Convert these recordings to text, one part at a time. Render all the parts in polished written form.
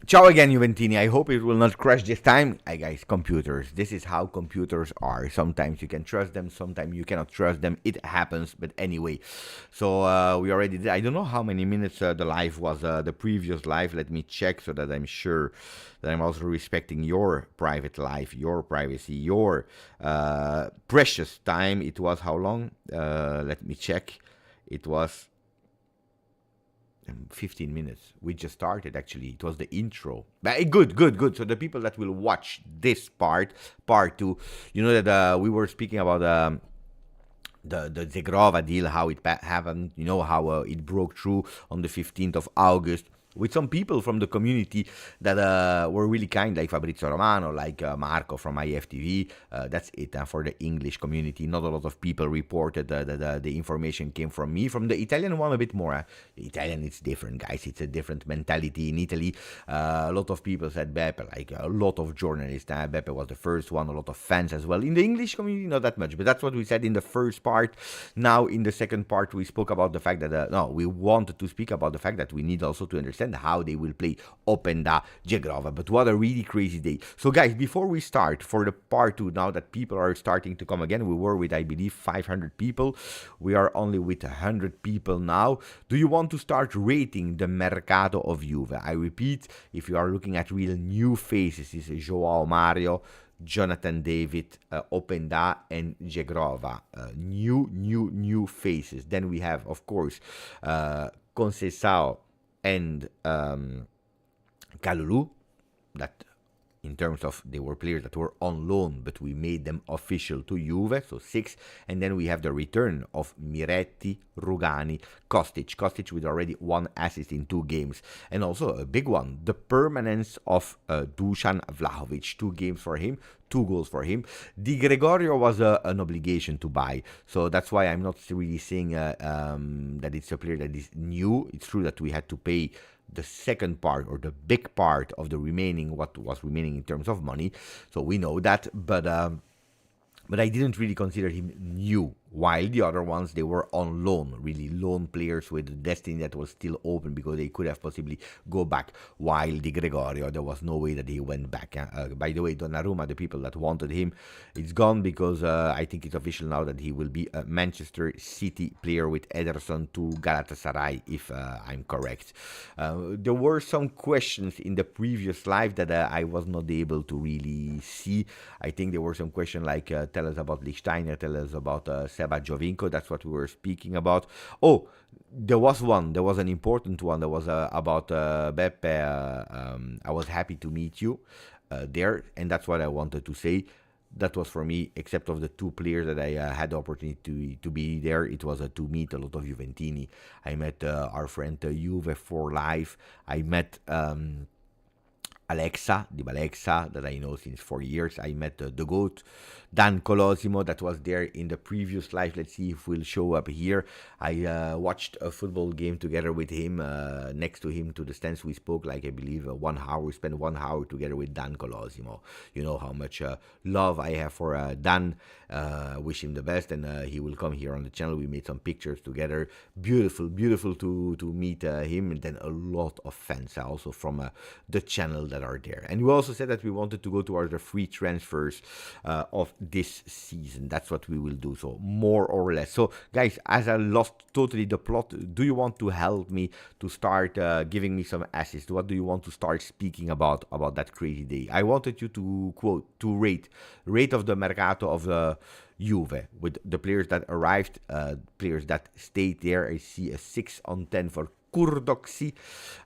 Ciao again, Juventini. I hope it will not crash this time. Hi guys, computers. This is how computers are. Sometimes you can trust them, sometimes you cannot trust them. It happens, but anyway. So we already did. I don't know how many minutes the live was, the previous live. Let me check so that I'm sure that I'm also respecting your private life, your privacy, your precious time. It was how long? Let me check. It was 15 minutes. We just started actually. It was the intro. But good. So the people that will watch this part two, you know that we were speaking about the Zhegrova deal, how it happened, you know, how it broke through on the 15th of August. With some people from the community that were really kind, like Fabrizio Romano, like Marco from IFTV. That's it for the English community. Not a lot of people reported that the information came from me. From the Italian one, a bit more. The Italian, it's different, guys. It's a different mentality in Italy. A lot of people said Beppe, like a lot of journalists. Beppe was the first one, a lot of fans as well. In the English community, not that much, but that's what we said in the first part. Now, in the second part, we spoke about the fact that, no, we wanted to speak about the fact that we need also to understand how they will play Openda, Zhegrova. But what a really crazy day. So guys, before we start for the part two, now that people are starting to come again, we were with, I believe, 500 people. We are only with 100 people now. Do you want to start rating the Mercato of Juve? I repeat, if you are looking at real new faces, this is Joao Mario, Jonathan David, Openda, and Zhegrova. New faces. Then we have, of course, Conceição and Kalulu, that in terms of they were players that were on loan, but we made them official to Juve, so 6. And then we have the return of Miretti, Rugani, Kostic with already 1 assist in 2 games. And also a big one, the permanence of Dusan Vlahovic, 2 games for him, 2 goals for him. Di Gregorio was an obligation to buy, so that's why I'm not really saying that it's a player that is new. It's true that we had to pay the second part or the big part of the remaining, what was remaining in terms of money, so we know that, but I didn't really consider him new, while the other ones, they were on loan, really loan players with a destiny that was still open because they could have possibly go back, while Di Gregorio, there was no way that he went back. By the way, Donnarumma, the people that wanted him, it's gone because I think it's official now that he will be a Manchester City player with Ederson to Galatasaray, if I'm correct. There were some questions in the previous live that I was not able to really see. I think there were some questions like tell us about Lichtsteiner, tell us about Seba Jovinko. That's what we were speaking about. Oh, there was an important one that was about Beppe. I was happy to meet you there, and that's what I wanted to say. That was for me, except of the 2 players that I had the opportunity to be there. It was to meet a lot of Juventini. I met our friend Juve for life. I met Alexa, Di Balexa, that I know since 4 years. I met the GOAT, Dan Colosimo, that was there in the previous live. Let's see if we'll show up here. I watched a football game together with him, next to him to the stands. We spoke like, I believe, 1 hour. We spent 1 hour together with Dan Colosimo. You know how much love I have for Dan. Wish him the best, and he will come here on the channel. We made some pictures together. Beautiful to meet him, and then a lot of fans also from the channel that are there. And we also said that we wanted to go towards the free transfers of this season. That's what we will do, so more or less. So guys, as I lost totally the plot, do you want to help me to start giving me some assists? What do you want to start speaking about that crazy day? I wanted you to quote, to rate of the Mercato of the Juve, with the players that arrived, players that stayed there. I see a 6 on 10 for Kurdoxi.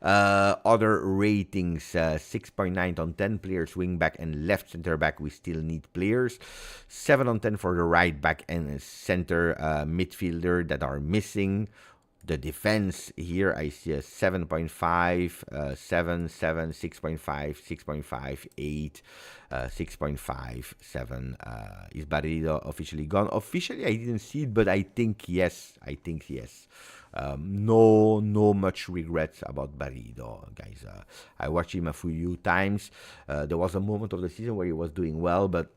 Other ratings, 6.9 on 10 players, wing back and left center back. We still need players. 7 on 10 for the right back and center midfielder that are missing. The defense here, I see a 7.5, 7, 6.5, 6.5, 8, 6.5, 7. Is Barrido officially gone? Officially, I didn't see it, but I think yes. No much regrets about Barrido, guys. I watched him a few times. There was a moment of the season where he was doing well, but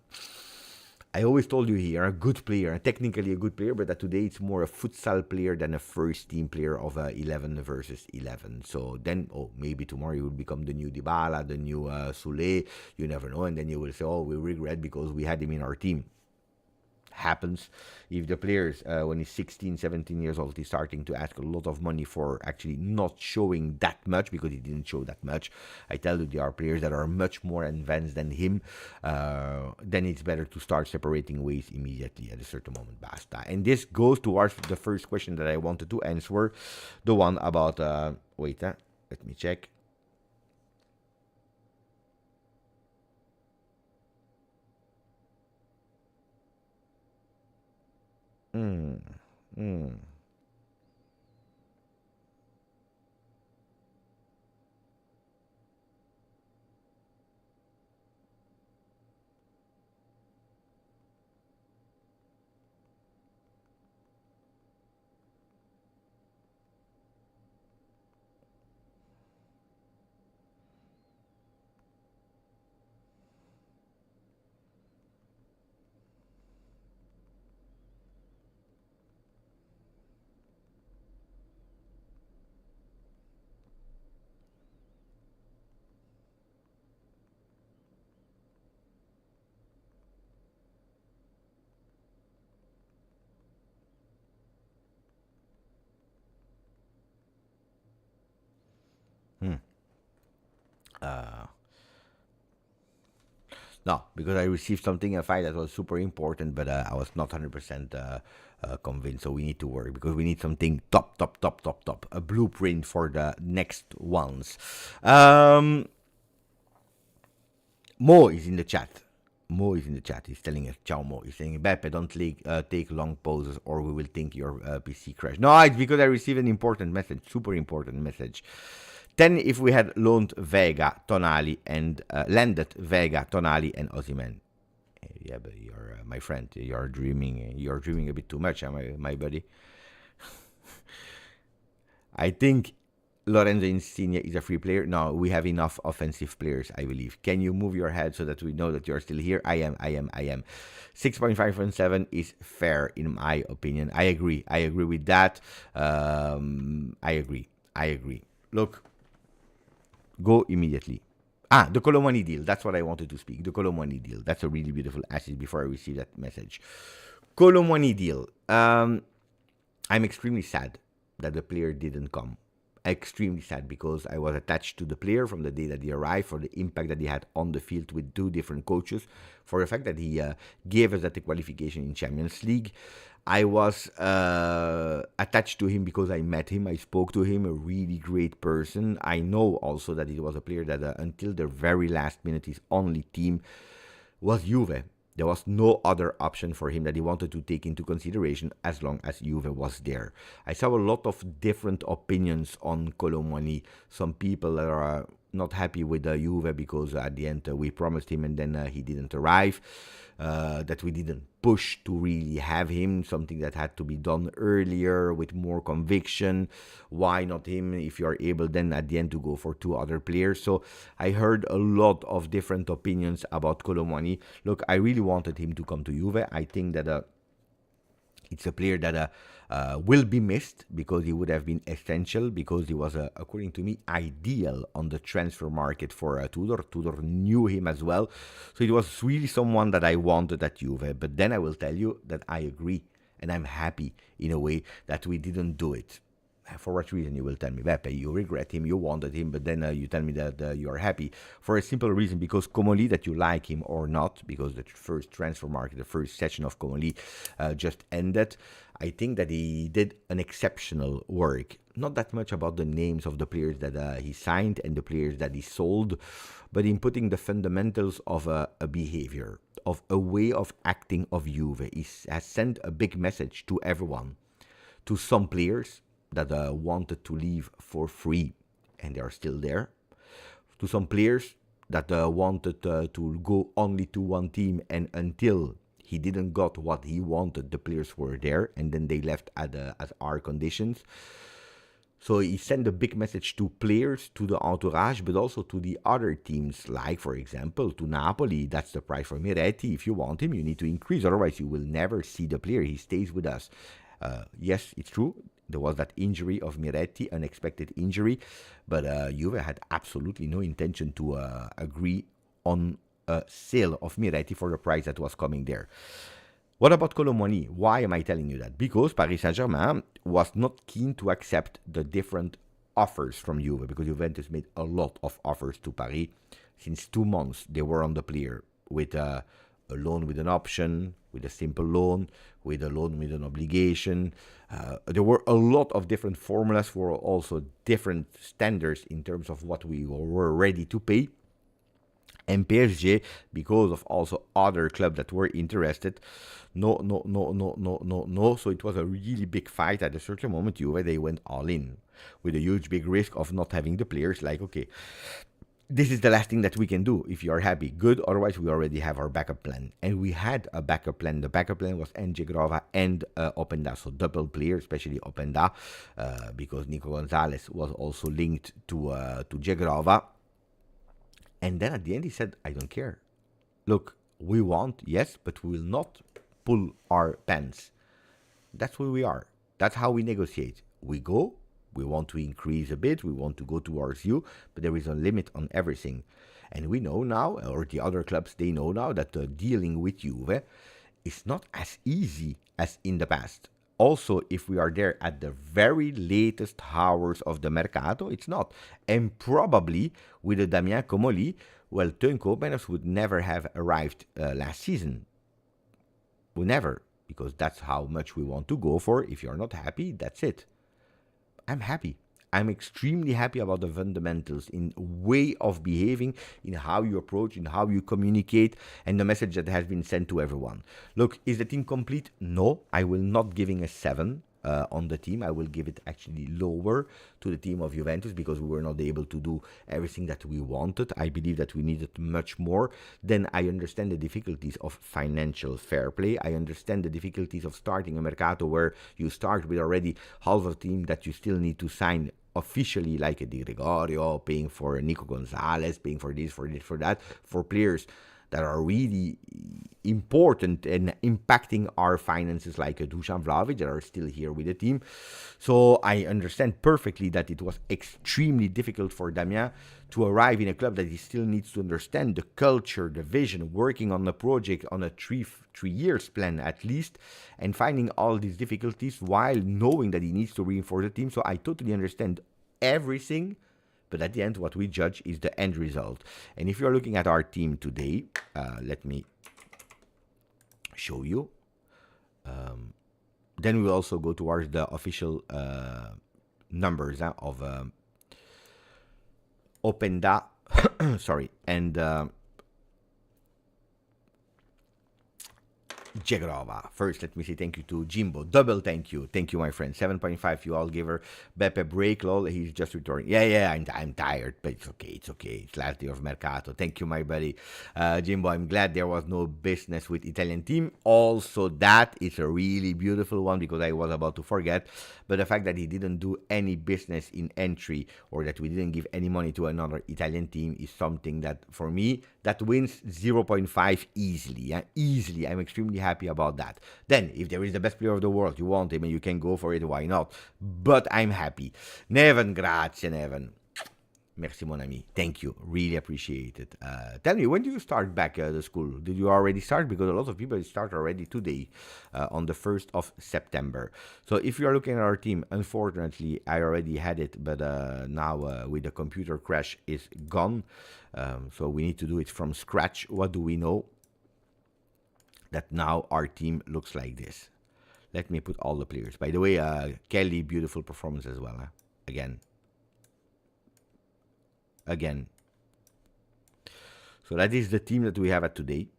I always told you he are a good player, technically a good player, but that today it's more a futsal player than a first team player of 11 versus 11. So then, oh, maybe tomorrow he will become the new Dybala, the new Sule. You never know, and then you will say, oh, we regret because we had him in our team. Happens if the players when he's 16 17 years old he's starting to ask a lot of money for actually not showing that much, because he didn't show that much. I tell you, there are players that are much more advanced than him. Then it's better to start separating ways immediately at a certain moment. Basta. And this goes towards the first question that I wanted to answer, the one about let me check. Mm, mm, mm. Uh, No, because I received something, a file that was super important, but I was not 100% convinced. So we need to work, because we need something top, top, top, top, top. A blueprint for the next ones. Mo is in the chat. Mo is in the chat. He's telling us, ciao Mo. He's saying, Beppe, don't take long pauses or we will think your PC crashed. No, it's because I received an important message, super important message. 10 if we had loaned Vega, Tonali, and landed Vega, Tonali, and Osimhen. Yeah, but you're my friend. You're dreaming. You're dreaming a bit too much, my buddy. I think Lorenzo Insigne is a free player. No, we have enough offensive players, I believe. Can you move your head so that we know that you're still here? I am. 6.517 is fair, in my opinion. I agree with that. I agree. Look, go immediately. The Kolo Muani deal. That's what I wanted to speak. The Kolo Muani deal. That's a really beautiful asset before I receive that message. Kolo Muani deal. I'm extremely sad that the player didn't come. Extremely sad, because I was attached to the player from the day that he arrived, for the impact that he had on the field with two different coaches, for the fact that he gave us that qualification in Champions League. I was attached to him because I met him, I spoke to him, a really great person. I know also that he was a player that until the very last minute his only team was Juve. There was no other option for him that he wanted to take into consideration as long as Juve was there. I saw a lot of different opinions on Kolo Muani. Some people are not happy with Juve because at the end we promised him and then he didn't arrive. That we didn't push to really have him, something that had to be done earlier with more conviction. Why not him if you are able then at the end to go for two other players? So I heard a lot of different opinions about Kolo Muani. Look, I really wanted him to come to Juve. I think that it's a player that will be missed, because he would have been essential, because he was, according to me, ideal on the transfer market for Tudor. Tudor knew him as well. So it was really someone that I wanted at Juve. But then I will tell you that I agree, and I'm happy in a way that we didn't do it. For what reason, you will tell me, Beppe, you regret him, you wanted him, but then you tell me that you are happy. For a simple reason, because Comolli, that you like him or not, because the first transfer market, the first session of Comolli just ended, I think that he did an exceptional work. Not that much about the names of the players that he signed and the players that he sold, but in putting the fundamentals of a behavior, of a way of acting of Juve. He has sent a big message to everyone, to some players that wanted to leave for free, and they are still there. To some players that wanted to go only to one team, and until he didn't got what he wanted, the players were there, and then they left at our conditions. So he sent a big message to players, to the entourage, but also to the other teams, like, for example, to Napoli. That's the price for Miretti. If you want him, you need to increase. Otherwise, you will never see the player. He stays with us. Yes, it's true. There was that injury of Miretti, unexpected injury, but Juve had absolutely no intention to agree on a sale of Miretti for the price that was coming there. What about Kolo Muani? Why am I telling you that? Because Paris Saint-Germain was not keen to accept the different offers from Juve, because Juventus made a lot of offers to Paris. Since 2 months, they were on the player with a loan with an option, with a simple loan, with a loan with an obligation. There were a lot of different formulas for also different standards in terms of what we were ready to pay. And PSG, because of also other clubs that were interested, no. So it was a really big fight. At a certain moment, Juve, they went all in with a huge big risk of not having the players. Like, okay, this is the last thing that we can do. If you are happy, good. Otherwise, we already have our backup plan. And we had a backup plan. The backup plan was Zhegrova and Openda. So double player, especially Openda, because Nico Gonzalez was also linked to Zhegrova. And then at the end he said, I don't care. Look, we want, yes, but we will not pull our pants. That's where we are. That's how we negotiate. We go, we want to increase a bit, we want to go towards you, but there is a limit on everything. And we know now, or the other clubs, they know now that dealing with Juve is not as easy as in the past. Also, if we are there at the very latest hours of the Mercato, it's not. And probably with the Damien Comolli, well, Teun Koopmeiners would never have arrived last season. Would never, because that's how much we want to go for. If you're not happy, that's it. I'm happy. I'm extremely happy about the fundamentals in way of behaving, in how you approach, in how you communicate, and the message that has been sent to everyone. Look, is the team complete? No, I will not giving a 7 on the team. I will give it actually lower to the team of Juventus because we were not able to do everything that we wanted. I believe that we needed much more. Then I understand the difficulties of financial fair play. I understand the difficulties of starting a Mercato where you start with already half a team that you still need to sign officially, like a Di Gregorio, paying for Nico Gonzalez, paying for this, for that, for players that are really important and impacting our finances, like a Dusan Vlahovic, that are still here with the team. So I understand perfectly that it was extremely difficult for Damien to arrive in a club that he still needs to understand the culture, the vision, working on the project on a three years plan at least, and finding all these difficulties while knowing that he needs to reinforce the team. So I totally understand everything, but at the end what we judge is the end result. And if you're looking at our team today, let me show you. Then we'll also go towards the official numbers of Openda, sorry, and Zhegrova. First, let me say thank you to Jimbo. Double thank you. Thank you, my friend. 7.5. You all give her Beppe break, lol. He's just returning. Yeah, I'm tired, but it's okay. It's okay. It's last day of Mercato. Thank you, my buddy. Jimbo, I'm glad there was no business with Italian team. Also, that is a really beautiful one because I was about to forget. But the fact that he didn't do any business in entry or that we didn't give any money to another Italian team is something that, for me, that wins 0.5 easily. Easily. I'm extremely happy about that. Then, if there is the best player of the world, you want him and you can go for it, why not? But I'm happy. Neven, grazie, Neven. Merci, mon ami. Thank you. Really appreciate it. Tell me, when do you start back the school? Did you already start? Because a lot of people start already today, on the 1st of September. So if you are looking at our team, unfortunately, I already had it, but now with the computer crash is gone. So we need to do it from scratch. What do we know? That now our team looks like this. Let me put all the players. By the way, Kelly, beautiful performance as well. Again. So that is the team that we have at today.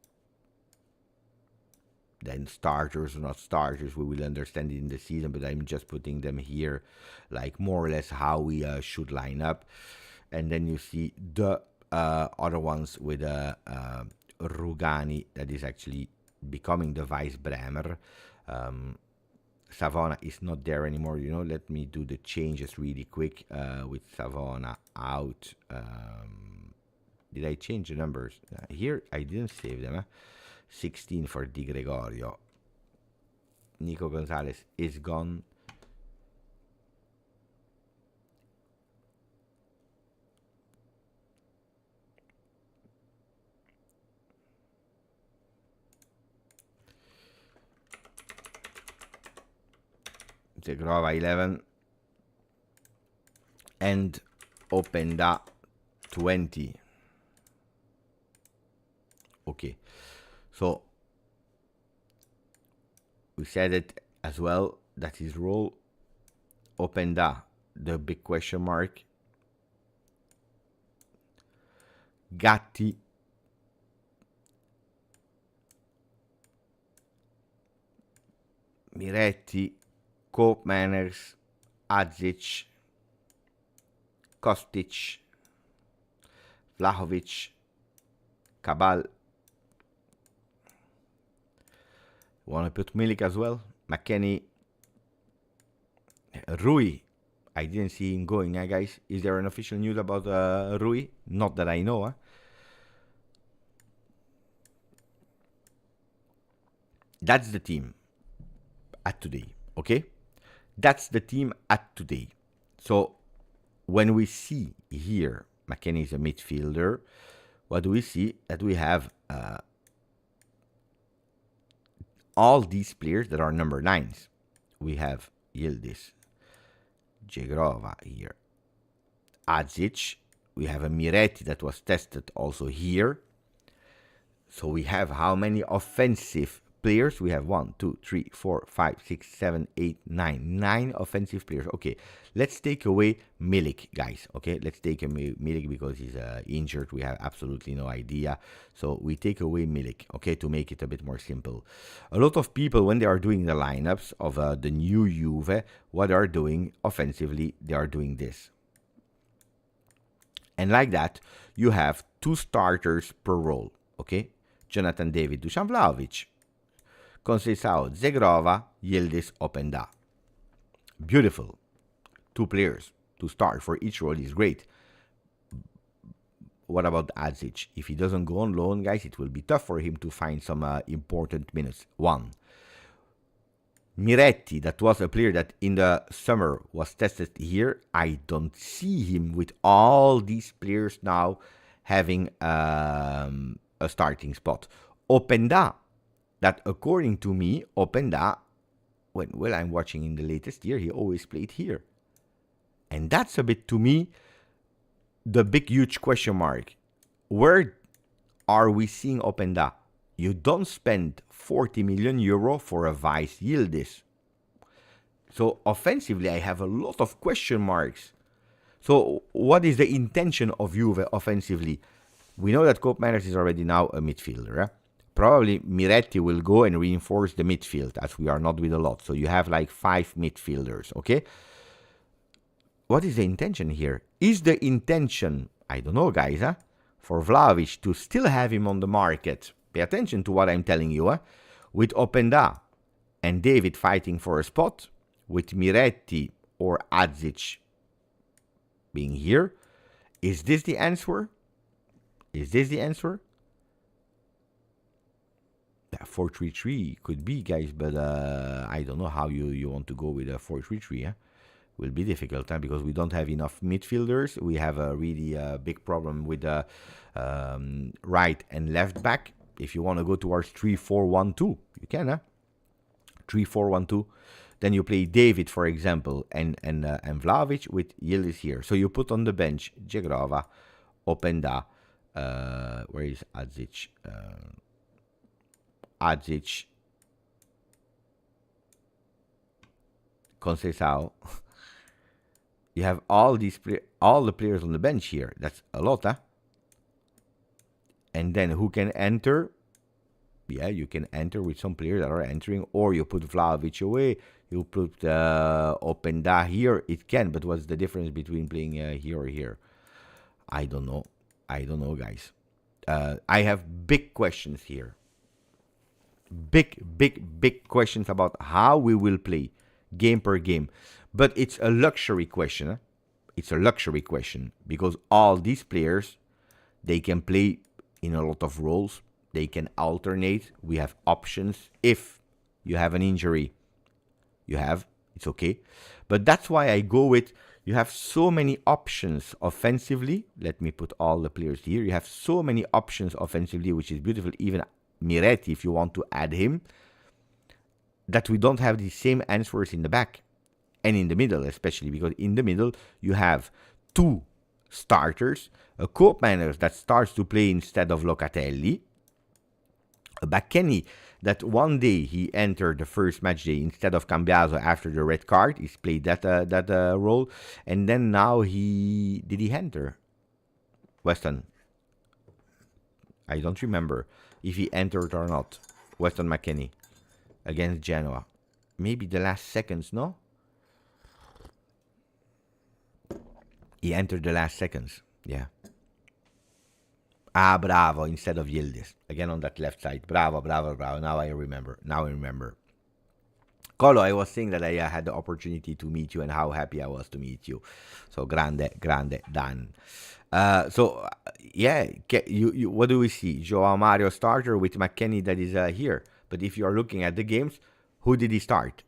Then starters or not starters, we will understand it in the season, but I'm just putting them here, like more or less how we should line up. And then you see the other ones with Rugani, that is actually becoming the vice Bremer. Savona is not there anymore. You know, let me do the changes really quick with Savona out. Did I change the numbers? Here, I didn't save them. 16 for Di Gregorio. Nico Gonzalez is gone. Zhegrova 11 and Openda 20. Okay, so we said it as well that his role, Openda, the big question mark. Gatti, Miretti, Koopmeiners, Adzic, Kostic, Vlahovic, Cabal. Want to put Milik as well? McKennie, Rui. I didn't see him going, guys. Is there an official news about Rui? Not that I know. That's the team at today, okay? That's the team at today. So when we see here, McKennie is a midfielder, what do we see? That we have all these players that are number 9s. We have Yildiz, Zhegrova here, Adzic. We have a Miretti that was tested also here. So we have how many offensive players? We have 1, 2, 3, 4, 5, 6, 7, 8, 9. 9 offensive players. Okay, let's take away Milik, guys. Okay, let's take away Milik because he's injured. We have absolutely no idea. So we take away Milik, okay, to make it a bit more simple. A lot of people, when they are doing the lineups of the new Juve, what they are doing offensively, they are doing this. And like that, you have 2 starters per role, okay? Jonathan David, Dusan Vlahovic, Conceição, Zhegrova, Yildiz, Openda. Beautiful. 2 players to start for each role is great. What about Adzic? If he doesn't go on loan, guys, it will be tough for him to find some important minutes. 1. Miretti, that was a player that in the summer was tested here. I don't see him with all these players now having a starting spot. Openda, that according to me, Openda, when I'm watching in the latest year, he always played here. And that's a bit, to me, the big, huge question mark. Where are we seeing Openda? You don't spend 40 million euro for a Vice Yildiz. So offensively, I have a lot of question marks. So what is the intention of Juve offensively? We know that Koopmeiners is already now a midfielder. Probably Miretti will go and reinforce the midfield, as we are not with a lot. So you have like 5 midfielders, okay? What is the intention here? Is the intention, I don't know, guys, for Vlahovic to still have him on the market? Pay attention to what I'm telling you, with Openda and David fighting for a spot, with Miretti or Adzic being here. Is this the answer? Is this the answer? 4-3-3 could be, guys, but I don't know how you want to go with a 4-3-3. Will be difficult because we don't have enough midfielders. We have a really big problem with the right and left back. If you want to go towards 3-4-1-2, you can. 3-4-1-2. Then you play David, for example, and Vlahovic with Yildiz here. So you put on the bench Zhegrova, Openda. Where is Adzic? Adzic, Conceição. You have all the players on the bench here. That's a lot, And then who can enter? Yeah, you can enter with some players that are entering, or you put Vlahovic away. You put Openda here. It can, but what's the difference between playing here or here? I don't know. I don't know, guys. I have big questions here. Big questions about how we will play. game per game. But it's a luxury question. It's a luxury question because all these players, they can play in a lot of roles. They can alternate. We have options. If you have an injury, it's okay. But that's why I go with, you have so many options offensively. Let me put all the players here. You have so many options offensively, which is beautiful. Even Miretti, if you want to add him, that we don't have the same answers in the back and in the middle, especially because in the middle you have two starters, a Koopmeiners that starts to play instead of Locatelli, a Bakkeni that one day he entered the first match day instead of Cambiaso after the red card. He's played that role, and then now did he enter Weston? I don't remember if he entered or not. Weston McKennie against Genoa, maybe the last seconds. No, he entered the last seconds. Yeah. Ah, bravo, instead of Yildiz. Again on that left side. Bravo. Now I remember. Kolo, I was saying that I had the opportunity to meet you and how happy I was to meet you. So, grande, Dan. Yeah, you, what do we see? Joao Mario starter with McKennie that is here. But if you are looking at the games, who did he start?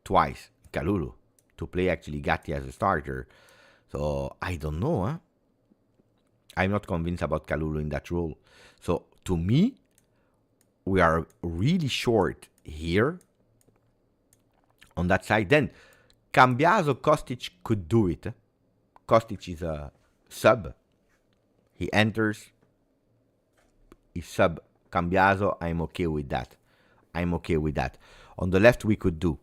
Twice. Kalulu. To play actually Gatti as a starter. So, I don't know, huh? I'm not convinced about Kalulu in that role. So, to me, we are really short here on that side. Then, Cambiaso, Kostic could do it. Kostic is a sub. He enters. He sub Cambiaso. I'm okay with that. On the left, we could do.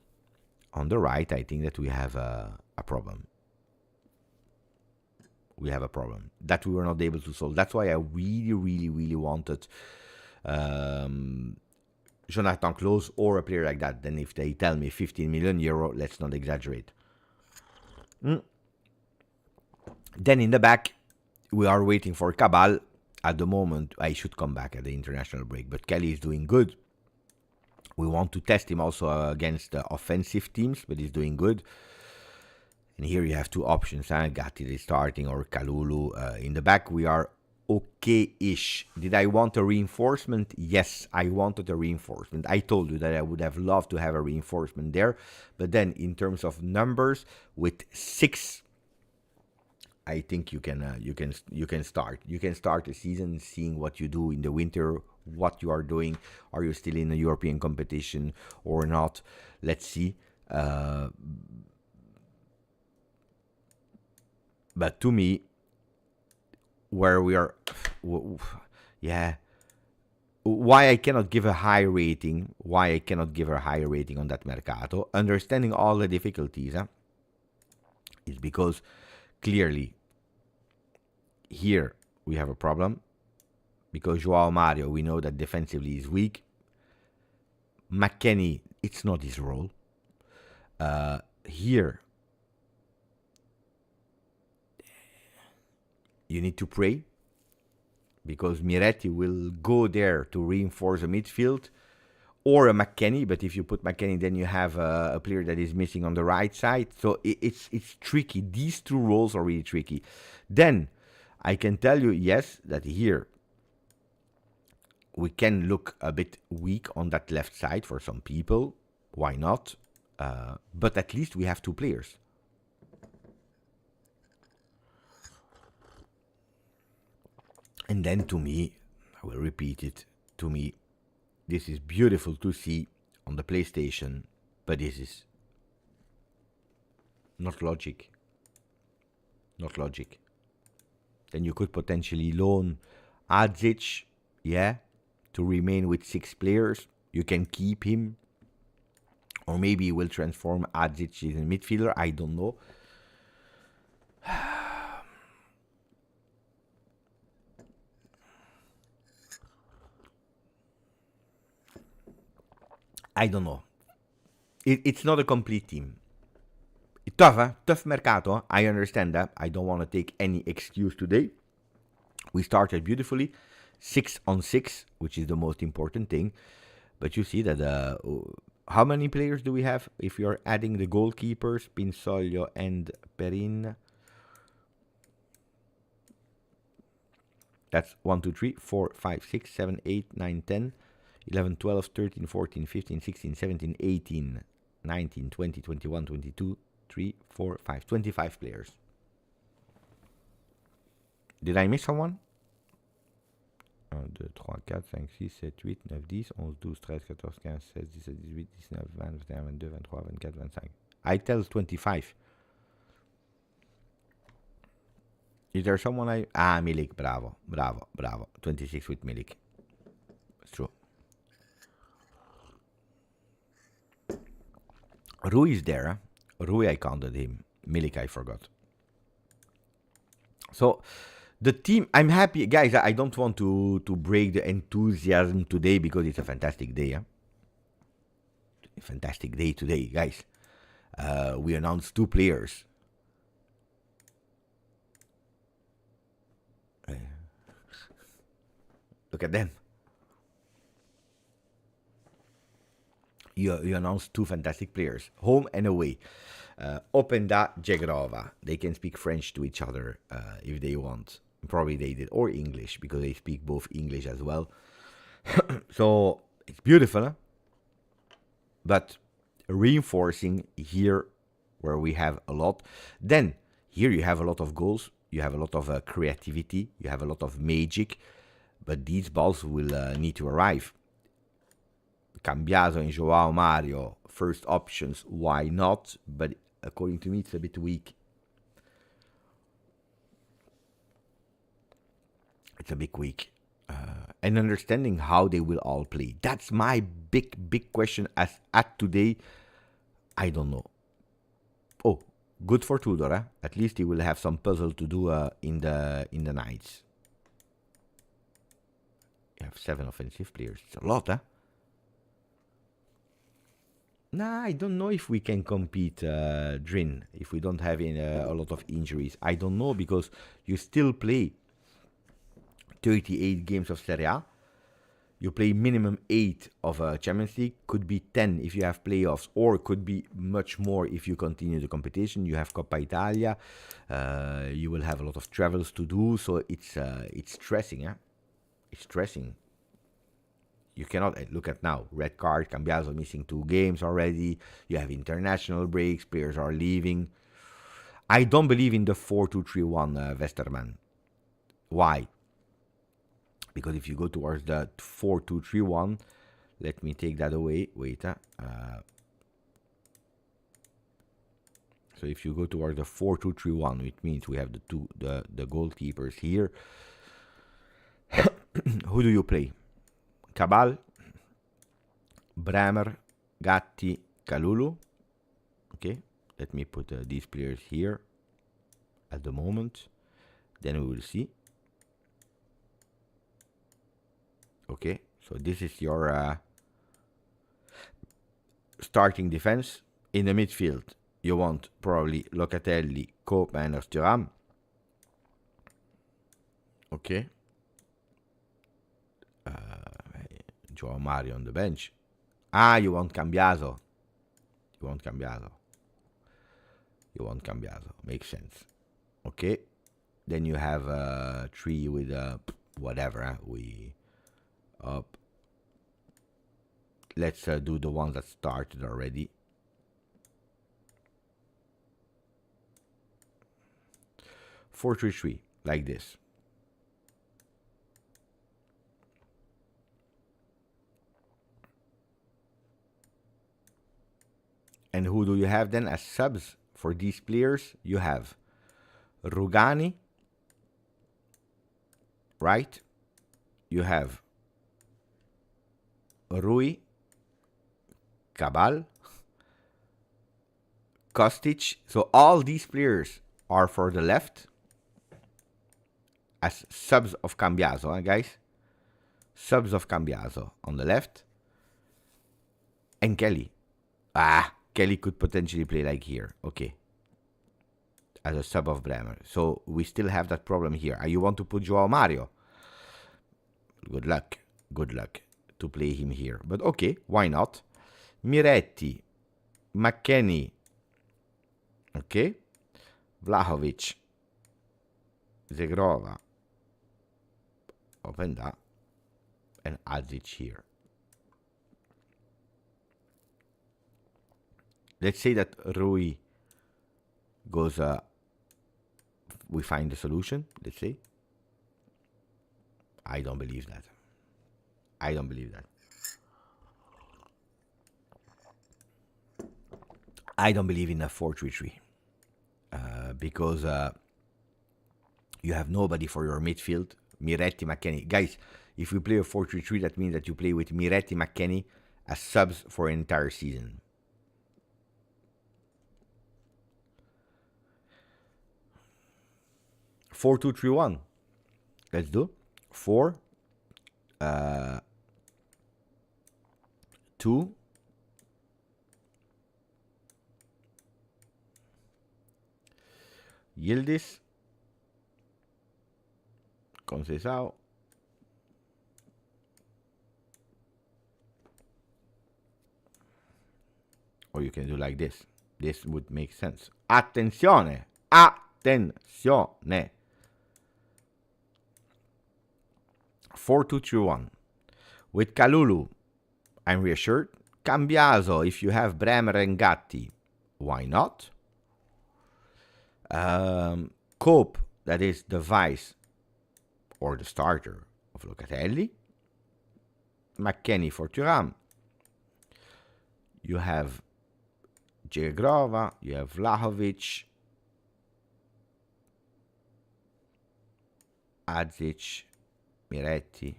On the right, I think that we have a problem. That we were not able to solve. That's why I really wanted Jonathan Klose or a player like that. Then if they tell me 15 million euro, let's not exaggerate. Then in the back, we are waiting for Cabal. At the moment, I should come back at the international break, but Kelly is doing good. We want to test him also against offensive teams, but he's doing good. And here you have two options, Gatti is starting or Kalulu. In the back, we are okay-ish. Did I want a reinforcement? Yes, I wanted a reinforcement. I told you that I would have loved to have a reinforcement there. But then in terms of numbers, with 6, I think you can start. You can start the season seeing what you do in the winter, what you are doing. Are you still in a European competition or not? Let's see. But to me, where we are, why I cannot give a high rating, on that Mercato, understanding all the difficulties, is because clearly here we have a problem, because Joao Mario, we know that defensively is weak. McKennie, it's not his role. Here, you need to pray, because Miretti will go there to reinforce the midfield, or a McKennie. But if you put McKennie, then you have a player that is missing on the right side. So it's tricky. These two roles are really tricky. Then I can tell you, yes, that here we can look a bit weak on that left side for some people. Why not? But at least we have two players. And then to me, I will repeat it, to me, this is beautiful to see on the PlayStation, but this is not logic. Then you could potentially loan Adzic, to remain with 6 players. You can keep him, or maybe you will transform Adzic in a midfielder, I don't know. I don't know. It's not a complete team. Tough, Tough Mercato. I understand that. I don't want to take any excuse today. We started beautifully. 6 on 6, which is the most important thing. But you see that How many players do we have? If you're adding the goalkeepers, Pinsoglio and Perin. That's 1, 2, 3, 4, 5, 6, 7, 8, 9, 10, 11, 12, 13, 14, 15, 16, 17, 18, 19, 20, 21, 22, 3, 4, 5. 25 players. Did I miss someone? 1, 2, 3, 4, 5, 6, 7, 8, 9, 10, 11, 12, 13, 14, 15, 16, 17, 18, 19, 20, 21, 22, 23, 24, 25. I tell 25. Is there someone I... Ah, Milik, bravo, bravo, bravo. 26 with Milik. It's true. Rui is there. Rui, I counted him. Milik, I forgot. So, the team... I'm happy. Guys, I don't want to break the enthusiasm today because it's a fantastic day. A fantastic day today, guys. We announced 2 players. Look at them. You announced 2 fantastic players, home and away. Openda, Zhegrova. They can speak French to each other if they want. Probably they did, or English, because they speak both English as well. So it's beautiful, huh? But reinforcing here where we have a lot. Then here you have a lot of goals. You have a lot of creativity. You have a lot of magic. But these balls will need to arrive. Cambiaso and Joao Mario, first options, why not? But according to me, it's a bit weak. It's a bit weak. And understanding how they will all play. That's my big question as at today. I don't know. Oh, good for Tudor, eh? At least he will have some puzzle to do in the nights. You have 7 offensive players. It's a lot, huh? Nah, I don't know if we can compete, Drin, if we don't have a lot of injuries. I don't know, because you still play 38 games of Serie A. You play minimum 8 of Champions League. Could be 10 if you have playoffs, or could be much more if you continue the competition. You have Coppa Italia. You will have a lot of travels to do, so it's stressing, huh? It's stressing. You cannot look at now. Red card, Cambiaso missing 2 games already. You have international breaks. Players are leaving. I don't believe in the 4-2-3-1, Westerman. Why? Because if you go towards the 4-2-3-1, let me take that away. Wait. So if you go towards the 4-2-3-1, it means we have the goalkeepers here. Who do you play? Cabal, Bremer, Gatti, Kalulu. Okay, let me put these players here at the moment. Then we will see. Okay, so this is your starting defense. In the midfield, you want probably Locatelli, Koopman, or Thuram. Okay. Joao Mario on the bench. Ah, you want Cambiaso. You want Cambiaso. Makes sense. Okay. Then you have 3 with whatever. Let's do the ones that started already. Four, 3-3, like this. And who do you have then as subs for these players? You have Rugani, right? You have Rui, Cabal, Kostic. So all these players are for the left as subs of Cambiaso, guys. Subs of Cambiaso on the left. And Kelly. Kelly could potentially play like here. Okay. As a sub of Bremer. So we still have that problem here. You want to put Joao Mario? Good luck to play him here. But okay, why not? Miretti, McKennie, okay, Vlahovic, Zhegrova, Openda, and Adzic here. Let's say that Rui goes, we find the solution, let's say. I don't believe that. I don't believe that. I don't believe in a 4-3-3 because you have nobody for your midfield. Miretti, McKennie. Guys, if we play a 4-3-3, that means that you play with Miretti, McKennie as subs for an entire season. Four, 2, 3, 1. Let's do 4, 2, Yildiz, Conceição, or you can do like this. This would make sense. Attenzione! Attenzione! 4-2-3-1. With Kalulu, I'm reassured. Cambiaso, if you have Bremer and Gatti, why not? Cope, that is the vice or the starter of Locatelli. McKennie for Thuram. You have Zhegrova, you have Vlahovic, Adzic, Miretti.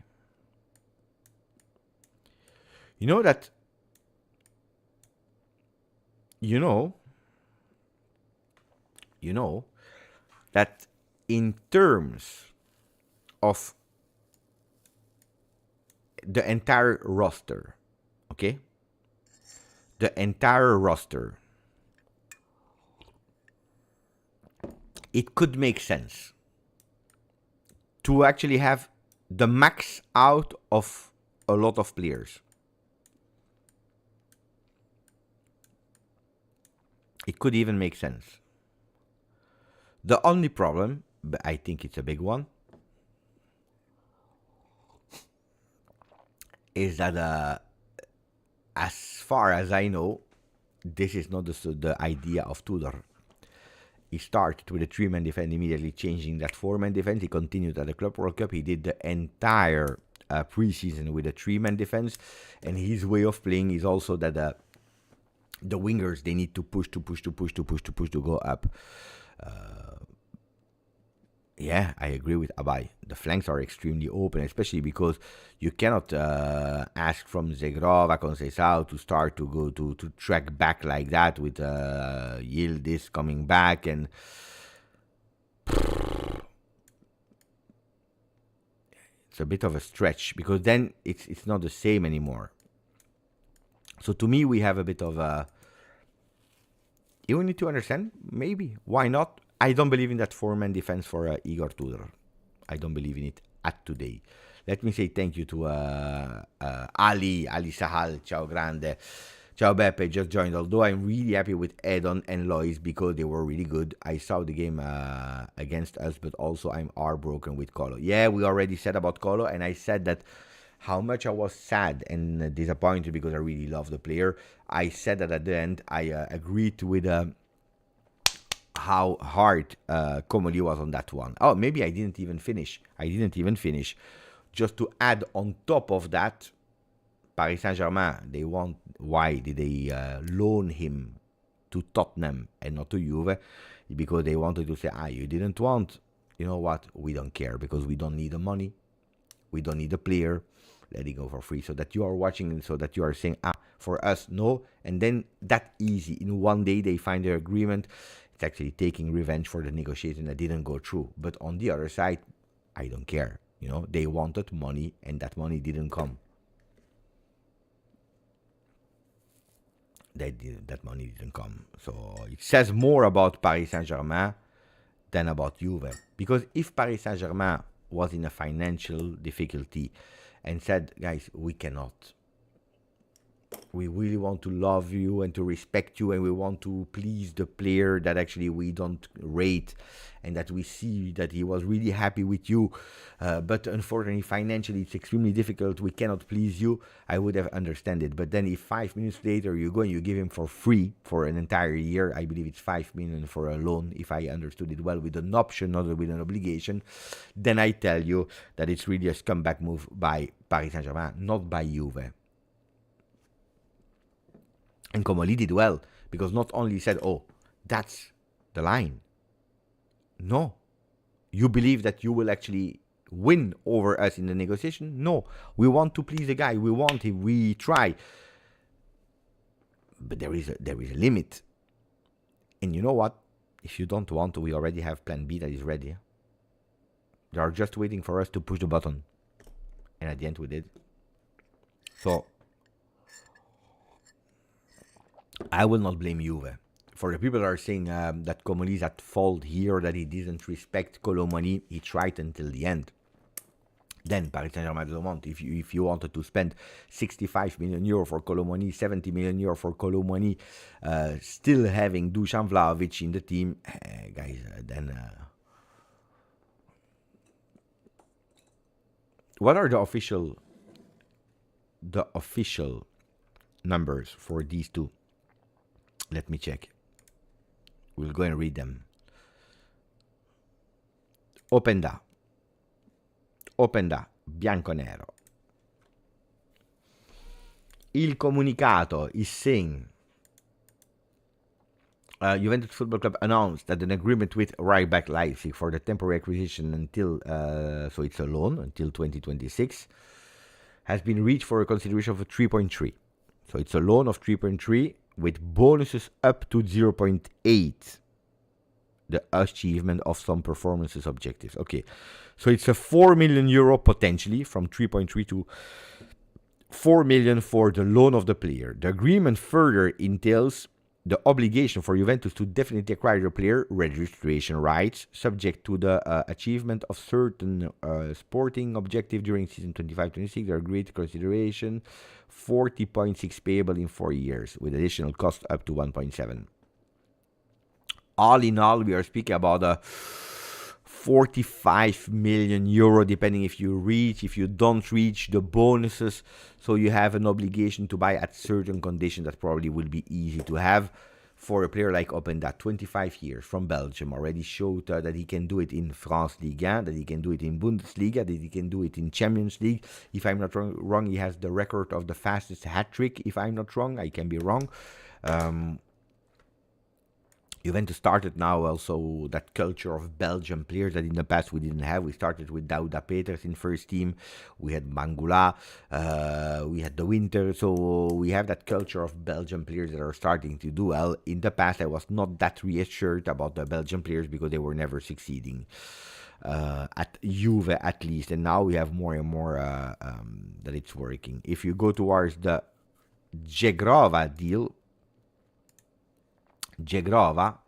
You know that, you know that in terms of the entire roster, okay? The entire roster, it could make sense to actually have the max out of a lot of players. It could even make sense. The only problem, but I think it's a big one, is that as far as I know, this is not the idea of Tudor. He started with a 3-man defense, immediately changing that 4-man defense. He continued at the Club World Cup. He did the entire preseason with a 3-man defense. And his way of playing is also that the wingers, they need to push to go up. Yeah, I agree with Abai. The flanks are extremely open, especially because you cannot ask from Zhegrova, Conceição to start to go to track back like that with Yildiz coming back, and it's a bit of a stretch because then it's not the same anymore. So to me, we have a bit of a. You need to understand, maybe why not? I don't believe in that 4-man defense for Igor Tudor. I don't believe in it at today. Let me say thank you to Ali Sahal. Ciao Grande. Ciao Beppe, just joined. Although I'm really happy with Edon and Lois because they were really good. I saw the game against us, but also I'm heartbroken with Kolo. Yeah, we already said about Kolo, and I said that how much I was sad and disappointed because I really love the player. I said that at the end, I agreed with how hard Comoli was on that one. Oh, maybe I didn't even finish. Just to add on top of that, Paris Saint-Germain, why did they loan him to Tottenham and not to Juve? Because they wanted to say, you didn't want, you know what, we don't care because we don't need the money. We don't need the player. Let it go for free. So that you are watching, so that you are saying, for us, no. And then that easy. In one day, they find their agreement. It's actually taking revenge for the negotiation that didn't go through. But on the other side, I don't care. You know, they wanted money and that money didn't come. That money didn't come. So it says more about Paris Saint-Germain than about Juve. Because if Paris Saint-Germain was in a financial difficulty and said, guys, we cannot We really want to love you and to respect you, and we want to please the player that actually we don't rate, and that we see that he was really happy with you. But unfortunately, financially, it's extremely difficult. We cannot please you. I would have understood it. But then if 5 minutes later you go and you give him for free for an entire year, I believe it's 5 million for a loan, if I understood it well, with an option, not with an obligation, then I tell you that it's really a scumbag move by Paris Saint-Germain, not by Juve. And Comoli did well, because not only said, oh, that's the line. No. You believe that you will actually win over us in the negotiation? No. We want to please the guy. We want him. We try. But there is a limit. And you know what? If you don't want to, we already have plan B that is ready. They are just waiting for us to push the button. And at the end we did. So I will not blame Juve. For the people that are saying that Comoli is at fault here, that he didn't respect Kolo Muani, he tried until the end. Then Paris Saint-Germain doesn't want. If you wanted to spend 65 million euro for Kolo Muani, 70 million euro for Kolo Muani, still having Dusan Vlahovic in the team, guys, then what are the official numbers for these two? Let me check. We'll go and read them. Openda, Bianconero. Il comunicato is saying Juventus Football Club announced that an agreement with RB Leipzig for the temporary acquisition until, so it's a loan until 2026, has been reached for a consideration of 3.3. So it's a loan of 3.3 with bonuses up to 0.8. The achievement of some performances objectives. Okay, so it's a 4 million euro potentially from 3.3 to 4 million for the loan of the player. The agreement further entails the obligation for Juventus to definitely acquire the player registration rights, subject to the achievement of certain sporting objective during season 25-26. There are great consideration, 40.6 payable in 4 years, with additional cost up to 1.7. All in all, we are speaking about a 45 million euro, depending if you reach, if you don't reach the bonuses. So you have an obligation to buy at certain conditions that probably will be easy to have for a player like Openda, 25 years from Belgium, already showed that he can do it in France Ligue 1, that he can do it in Bundesliga, that he can do it in Champions League. If I'm not wrong, he has the record of the fastest hat-trick. If I'm not wrong, I can be wrong. Juventus started now also that culture of Belgian players that in the past we didn't have. We started with Douda Peters in first team. We had Mangula. We had the Winter. So we have that culture of Belgian players that are starting to do well. In the past, I was not that reassured about the Belgian players because they were never succeeding. At Juve at least. And now we have more and more that it's working. If you go towards the Zhegrova deal, Zhegrova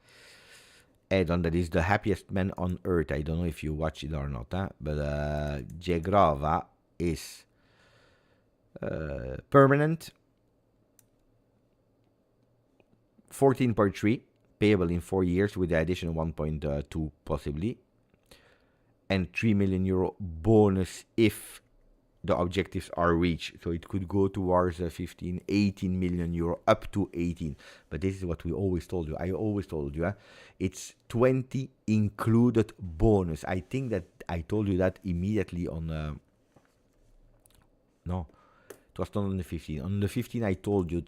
add-on that is the happiest man on earth. I don't know if you watch it or not, but Zhegrova is permanent, 14.3 payable in 4 years with the addition of 1.2 possibly, and 3 million euro bonus if the objectives are reached. So it could go towards 18 million euro, up to 18. But this is what we always told you. I always told you, it's 20 included bonus. I think that I told you that immediately on... no, it was not on the 15. On the 15, I told you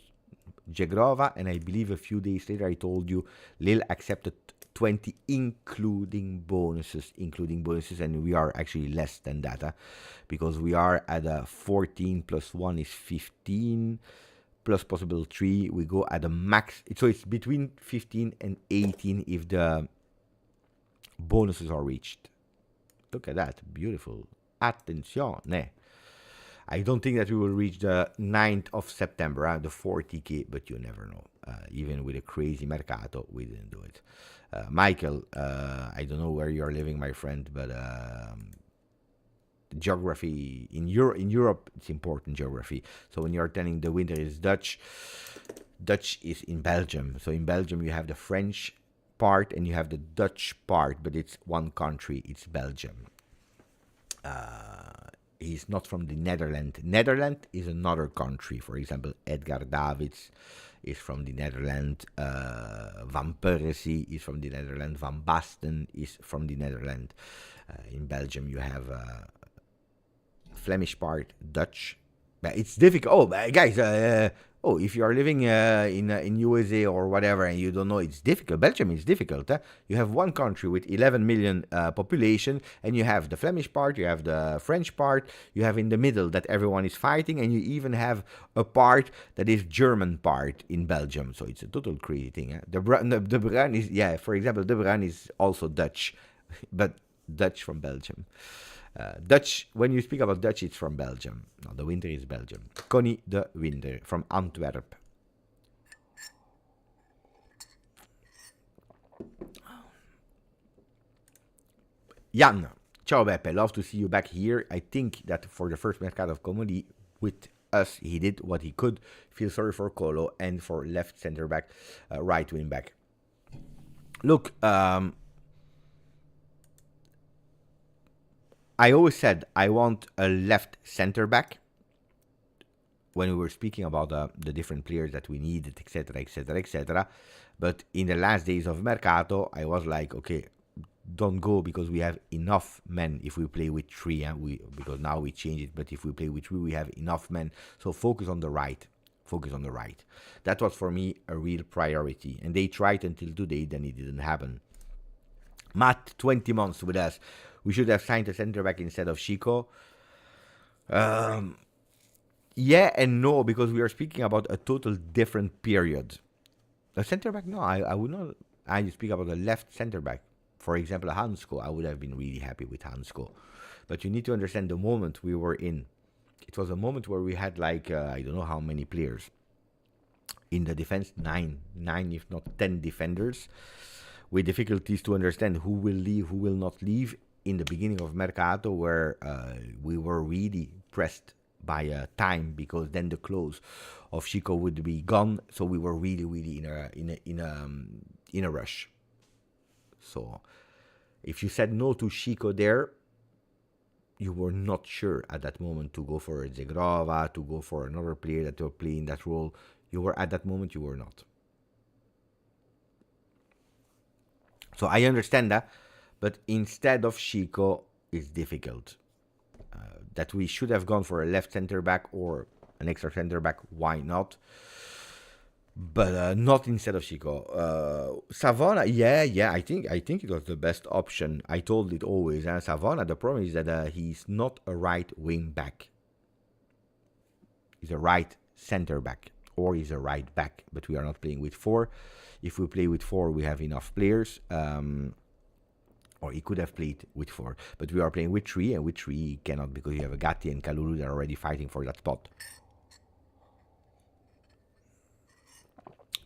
Zhegrova, and I believe a few days later I told you Lille accepted 20 including bonuses, and we are actually less than that, because we are at a 14 plus 1 is 15 plus possible 3. We go at a max, so it's between 15 and 18 if the bonuses are reached. Look at that, beautiful. Attenzione. I don't think that we will reach the 9th of September, the 40k, but you never know. Even with a crazy Mercato, we didn't do it. Michael, I don't know where you're living, my friend, but geography in Europe, it's important geography. So when you're telling the winter is Dutch, Dutch is in Belgium. So in Belgium you have the French part and you have the Dutch part, but it's one country. It's Belgium. He's not from the Netherlands. Netherlands is another country. For example, Edgar Davids is from the Netherlands. Van Persie is from the Netherlands. Van Basten is from the Netherlands. In Belgium, you have Flemish part, Dutch. But it's difficult. Oh, guys, if you are living in USA or whatever and you don't know, it's difficult. Belgium is difficult. You have one country with 11 million population, and you have the Flemish part, you have the French part, you have in the middle that everyone is fighting, and you even have a part that is German part in Belgium. So it's a total crazy thing. The Bruin is, for example, the Bruin is also Dutch, but Dutch from Belgium. Dutch, when you speak about Dutch, it's from Belgium. No, the winter is Belgium. Connie de Winter from Antwerp. Jan, ciao Beppe, love to see you back here. I think that for the first Mercato of Comedy with us, he did what he could. Feel sorry for Kolo and for left center back, right wing back. Look, I always said I want a left center back when we were speaking about the different players that we needed, etc., etc., etc. But in the last days of Mercato, I was like, okay, don't go because we have enough men if we play with three. Because now we change it, but if we play with three, we have enough men. So focus on the right. Focus on the right. That was for me a real priority. And they tried until today, then it didn't happen. Matt, 20 months with us. We should have signed a center back instead of Chico. Yeah and no, because we are speaking about a total different period. A center back? No, I would not. I speak about a left center back. For example, Hansko. I would have been really happy with Hansko. But you need to understand the moment we were in. It was a moment where we had like, I don't know how many players. In the defense, nine if not 10 defenders. With difficulties to understand who will leave, who will not leave. In the beginning of Mercato, where we were really pressed by time, because then the close of Chico would be gone, so we were really in a rush. So, if you said no to Chico there, you were not sure at that moment to go for a Zhegrova, to go for another player that were playing that role. You were at that moment, you were not. So I understand that. But instead of Chico, it's difficult. That we should have gone for a left center back or an extra center back. Why not? But not instead of Chico. Savona, yeah. I think it was the best option. I told it always. Savona. The problem is that he's not a right wing back. He's a right center back, or he's a right back. But we are not playing with four. If we play with four, we have enough players. Or he could have played with four. But we are playing with three, and with three he cannot, because you have a Gatti and Kalulu that are already fighting for that spot.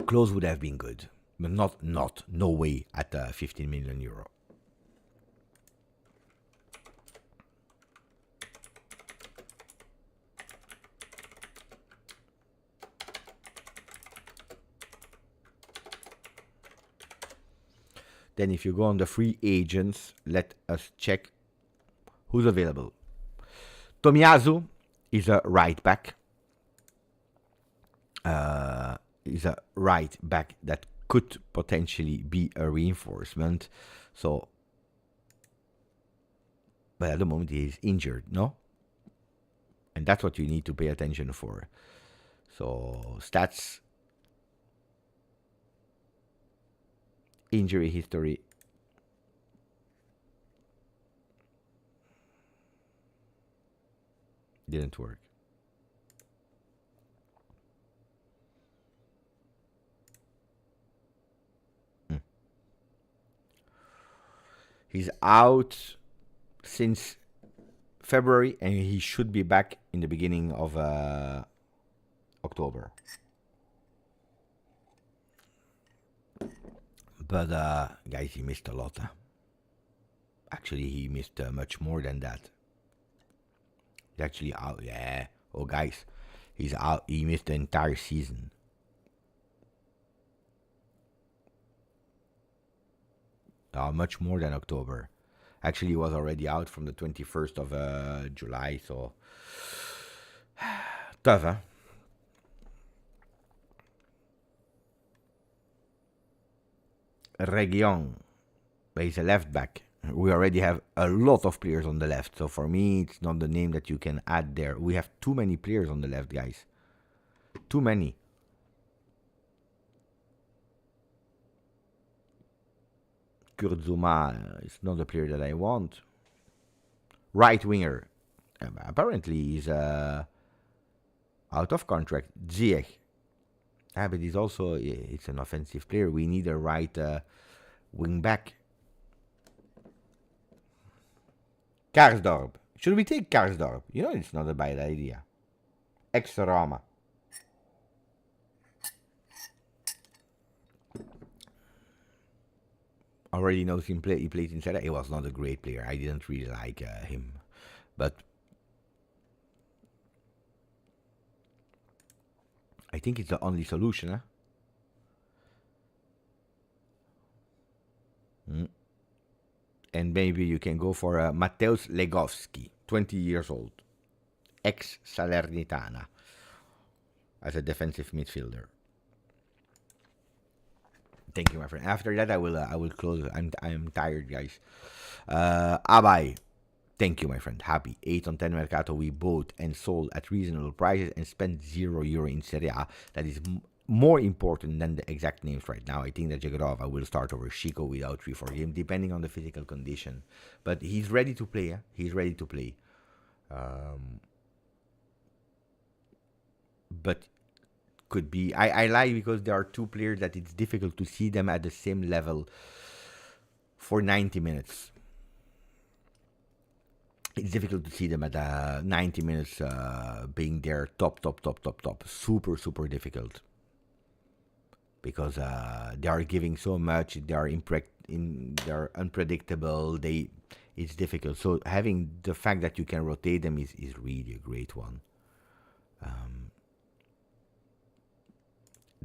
Close would have been good. But no way at 15 million euro. Then if you go on the free agents, let us check who's available. Tomiyasu is a right back. Is a right back that could potentially be a reinforcement. So, but at the moment he is injured, no? And that's what you need to pay attention for. So, stats. Injury history. Didn't work. He's out since February, and he should be back in the beginning of October. But, guys, he missed a lot. Actually, he missed much more than that. actually out. Yeah. Oh, guys, he's out. He missed the entire season. Much more than October. Actually, he was already out from the 21st of July. So tough, huh? Region. But he's a left back. We already have a lot of players on the left. So for me, it's not the name that you can add there. We have too many players on the left, guys. Too many. Kurzuma is not the player that I want. Right winger. Apparently he's out of contract. Ziyech. But he's also, it's an offensive player. We need a right wing back. Karsdorp. Should we take Karsdorp? You know, it's not a bad idea. Ex-Roma. Already knows him play. He played in Serie A. He was not a great player. I didn't really like him. But I think it's the only solution, huh? And maybe you can go for Mateusz Legowski, 20 years old, ex-Salernitana, as a defensive midfielder. Thank you, my friend. After that, I will close. I'm tired, guys. Abai, thank you, my friend. Happy 8 on 10 Mercato. We bought and sold at reasonable prices and spent €0 in Serie A. That is more important than the exact names right now. I think that Zhegrova will start over Chico without 3-4 games, depending on the physical condition. But he's ready to play. He's ready to play. But could be. I like because there are two players that it's difficult to see them at the same level for 90 minutes. It's difficult to see them at 90 minutes being there top. Super difficult. Because they are giving so much, they are they're unpredictable. It's difficult. So having the fact that you can rotate them is really a great one.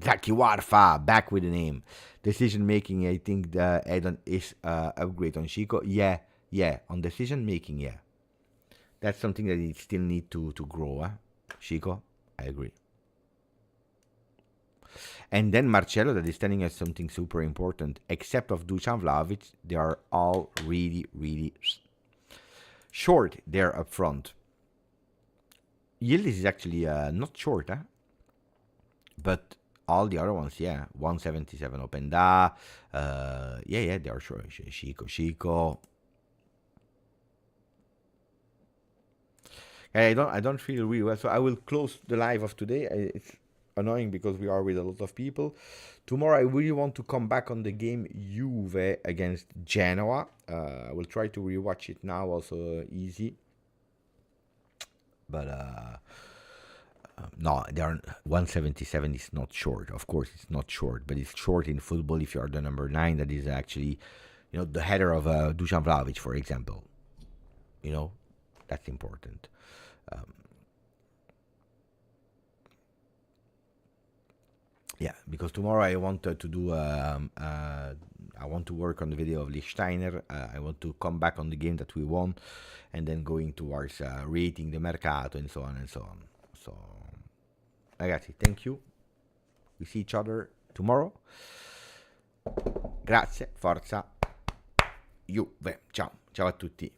Zaki Warfa, back with the name. Decision making, I think the add-on is upgrade on Chico. Yeah. On decision making, yeah. That's something that it still need to grow, huh? Chico, I agree. And then Marcelo, that is telling us something super important. Except of Dusan Vlahovic, they are all really short there up front. Yildiz is actually not short, huh? But all the other ones, yeah. 177 Openda. Yeah, they are short. Chico. I don't feel really well, so I will close the live of today. It's annoying because we are with a lot of people. Tomorrow I really want to come back on the game Juve against Genoa. I will try to rewatch it now, also easy. But no, there are 177 is not short. Of course, it's not short, but it's short in football if you are the number 9. That is actually, the header of Dusan Vlahovic, for example. That's important. Yeah, because tomorrow I want to do. I want to work on the video of Lichtsteiner. I want to come back on the game that we won, and then going towards rating the Mercato and so on and so on. So, ragazzi, thank you. We see each other tomorrow. Grazie, forza, Juve. Ciao a tutti.